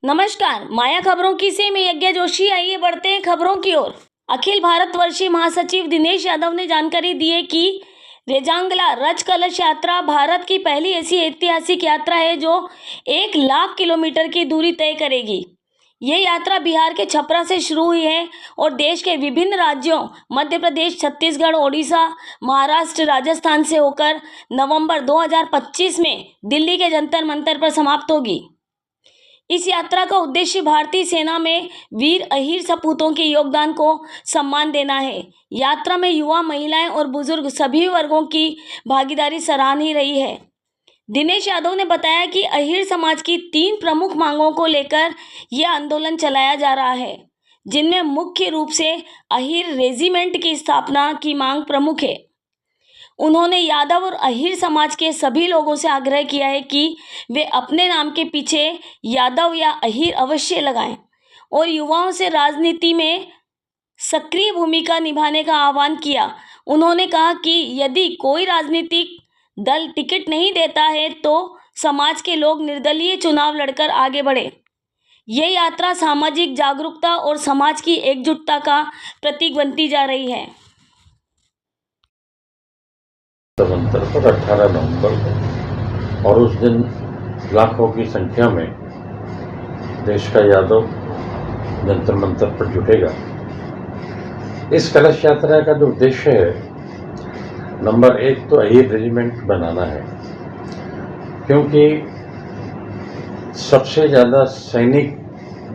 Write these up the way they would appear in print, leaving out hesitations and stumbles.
नमस्कार, माया खबरों की से मैं यज्ञ जोशी। आइए बढ़ते हैं खबरों की ओर। अखिल भारतवर्षीय महासचिव दिनेश यादव ने जानकारी दी है कि रेजांगला रज कलश यात्रा भारत की पहली ऐसी ऐतिहासिक यात्रा है जो 1 लाख किलोमीटर की दूरी तय करेगी। ये यात्रा बिहार के छपरा से शुरू हुई है और देश के विभिन्न राज्यों मध्य प्रदेश, छत्तीसगढ़, ओडिशा, महाराष्ट्र, राजस्थान से होकर नवंबर 2025 में दिल्ली के जंतर मंतर पर समाप्त होगी। इस यात्रा का उद्देश्य भारतीय सेना में वीर अहीर सपूतों के योगदान को सम्मान देना है। यात्रा में युवा, महिलाएं और बुजुर्ग सभी वर्गों की भागीदारी सराहनीय रही है। दिनेश यादव ने बताया कि अहीर समाज की 3 प्रमुख मांगों को लेकर यह आंदोलन चलाया जा रहा है, जिनमें मुख्य रूप से अहीर रेजिमेंट की स्थापना की मांग प्रमुख है। उन्होंने यादव और अहीर समाज के सभी लोगों से आग्रह किया है कि वे अपने नाम के पीछे यादव या अहीर अवश्य लगाएं और युवाओं से राजनीति में सक्रिय भूमिका निभाने का आह्वान किया। उन्होंने कहा कि यदि कोई राजनीतिक दल टिकट नहीं देता है तो समाज के लोग निर्दलीय चुनाव लड़कर आगे बढ़े। ये यात्रा सामाजिक जागरूकता और समाज की एकजुटता का प्रतीक बनती जा रही है। मंतर पर 18 नवंबर को और उस दिन लाखों की संख्या में देश का यादव जंतर मंतर पर जुटेगा। इस कलश यात्रा का जो उद्देश्य है, नंबर 1 तो अहीर रेजिमेंट बनाना है, क्योंकि सबसे ज़्यादा सैनिक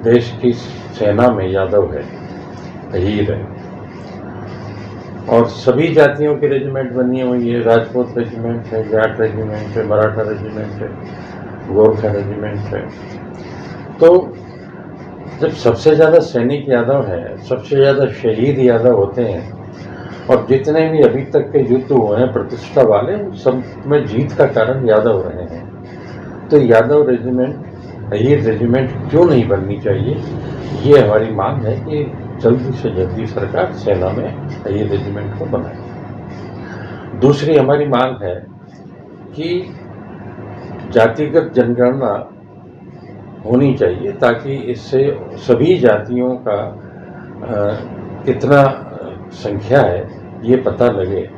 देश की सेना में यादव है, अहीर है। और सभी जातियों की रेजिमेंट बनी हुई है। राजपूत रेजिमेंट है, जाट रेजिमेंट है, मराठा रेजिमेंट है, गोरखा रेजिमेंट है। तो जब सबसे ज़्यादा सैनिक यादव है, सबसे ज़्यादा शहीद यादव होते हैं और जितने भी अभी तक के युद्ध हुए हैं प्रतिष्ठा वाले, सब में जीत का कारण यादव रहे हैं। तो यादव रेजिमेंट, अहीर रेजिमेंट क्यों नहीं बननी चाहिए, ये हमारी मांग है कि जल्दी से जल्दी सरकार सेना में अहीर रेजिमेंट को बनाए। दूसरी हमारी मांग है कि जातिगत जनगणना होनी चाहिए, ताकि इससे सभी जातियों का कितना संख्या है ये पता लगे।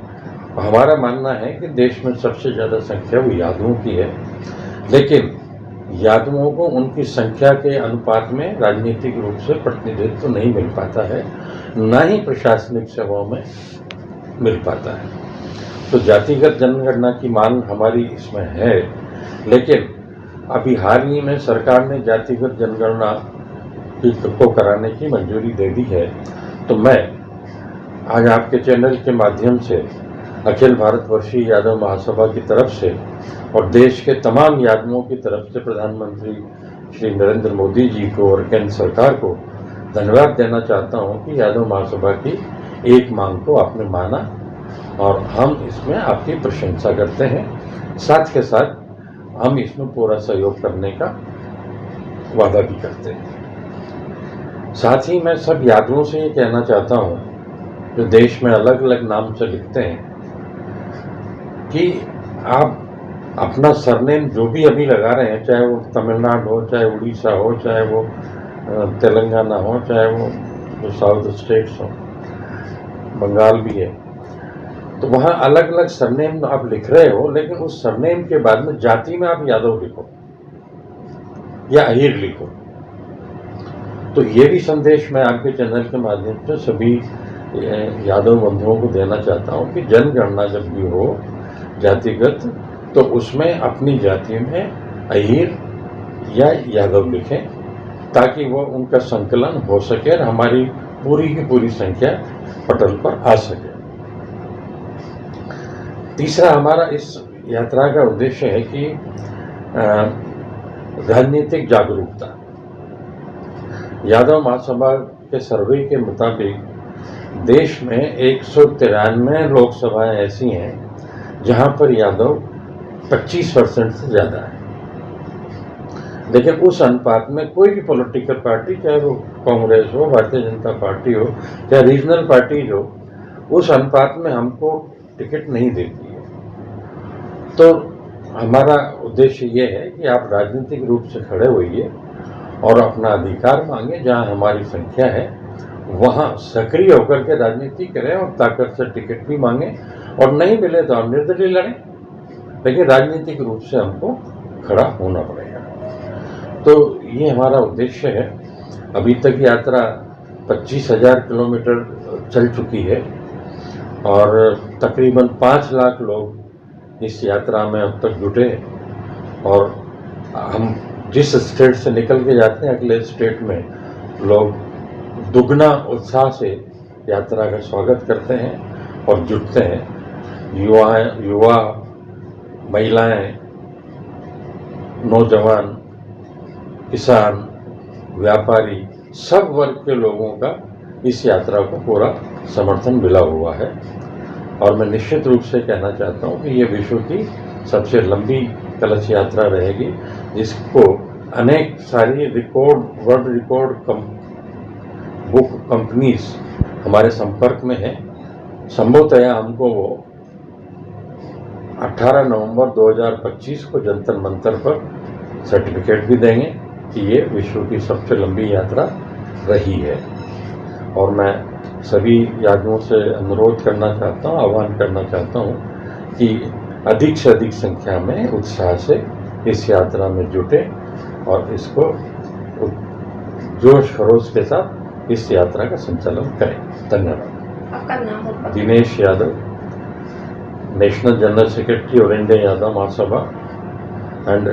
हमारा मानना है कि देश में सबसे ज़्यादा संख्या वो यादवों की है, लेकिन यादवों को उनकी संख्या के अनुपात में राजनीतिक रूप से प्रतिनिधित्व तो नहीं मिल पाता है, न ही प्रशासनिक सेवाओं में मिल पाता है। तो जातिगत जनगणना की मांग हमारी इसमें है, लेकिन अभी हाल ही में सरकार ने जातिगत जनगणना को कराने की मंजूरी दे दी है। तो मैं आज आपके चैनल के माध्यम से अखिल भारतवर्षीय यादव महासभा की तरफ से और देश के तमाम यादवों की तरफ से प्रधानमंत्री श्री नरेंद्र मोदी जी को और केंद्र सरकार को धन्यवाद देना चाहता हूं कि यादव महासभा की एक मांग को आपने माना और हम इसमें आपकी प्रशंसा करते हैं। साथ के साथ हम इसमें पूरा सहयोग करने का वादा भी करते हैं। साथ ही मैं सब यादवों से ये कहना चाहता हूँ जो देश में अलग अलग नाम से लिखते हैं कि आप अपना सरनेम जो भी अभी लगा रहे हैं, चाहे वो तमिलनाडु हो, चाहे उड़ीसा हो, चाहे वो तेलंगाना हो, चाहे वो जो साउथ स्टेट्स हो, बंगाल भी है, तो वहाँ अलग अलग सरनेम आप लिख रहे हो, लेकिन उस सरनेम के बाद में जाति में आप यादव लिखो या अहीर लिखो। तो ये भी संदेश मैं आपके चैनल के माध्यम से सभी यादव बंधुओं को देना चाहता हूँ कि जनगणना जब भी हो जातिगत, तो उसमें अपनी जाति में अहीर या यादव लिखें, ताकि वो उनका संकलन हो सके और हमारी पूरी की पूरी संख्या पटल पर आ सके। तीसरा हमारा इस यात्रा का उद्देश्य है कि राजनीतिक जागरूकता। यादव महासभा के सर्वे के मुताबिक देश में 193 लोकसभाएं ऐसी हैं जहां पर यादव 25% से ज़्यादा है, लेकिन उस अनुपात में कोई भी पॉलिटिकल पार्टी, चाहे वो कांग्रेस हो, भारतीय जनता पार्टी हो, चाहे रीजनल पार्टी हो, उस अनुपात में हमको टिकट नहीं देती है। तो हमारा उद्देश्य ये है कि आप राजनीतिक रूप से खड़े होइए और अपना अधिकार मांगे। जहां हमारी संख्या है वहां सक्रिय होकर के राजनीति करें और ताकत से टिकट भी मांगे, और नहीं मिले तो हम निर्दलीय लड़ें, लेकिन राजनीतिक रूप से हमको खड़ा होना पड़ेगा। तो ये हमारा उद्देश्य है। अभी तक यात्रा 25,000 किलोमीटर चल चुकी है और तकरीबन 5 लाख लोग इस यात्रा में अब तक जुटे, और हम जिस स्टेट से निकल के जाते हैं अगले स्टेट में लोग दुगना उत्साह से यात्रा का स्वागत करते हैं और जुटते हैं। युवा, महिलाएं, नौजवान, किसान, व्यापारी, सब वर्ग के लोगों का इस यात्रा को पूरा समर्थन मिला हुआ है। और मैं निश्चित रूप से कहना चाहता हूँ कि ये विश्व की सबसे लंबी कलश यात्रा रहेगी, जिसको अनेक सारी वर्ल्ड रिकॉर्ड बुक कंपनीज हमारे संपर्क में है। संभवतः हमको वो 18 नवंबर 2025 को जंतर मंतर पर सर्टिफिकेट भी देंगे कि ये विश्व की सबसे लंबी यात्रा रही है। और मैं सभी यात्रियों से अनुरोध करना चाहता हूँ, आह्वान करना चाहता हूँ कि अधिक से अधिक संख्या में उत्साह से इस यात्रा में जुटे और इसको जोश खरोश के साथ इस यात्रा का संचालन करें। धन्यवाद। आपका नाम और पता? Dinesh Yadav, national general secretary और इंडिया यादव महासभा, एंड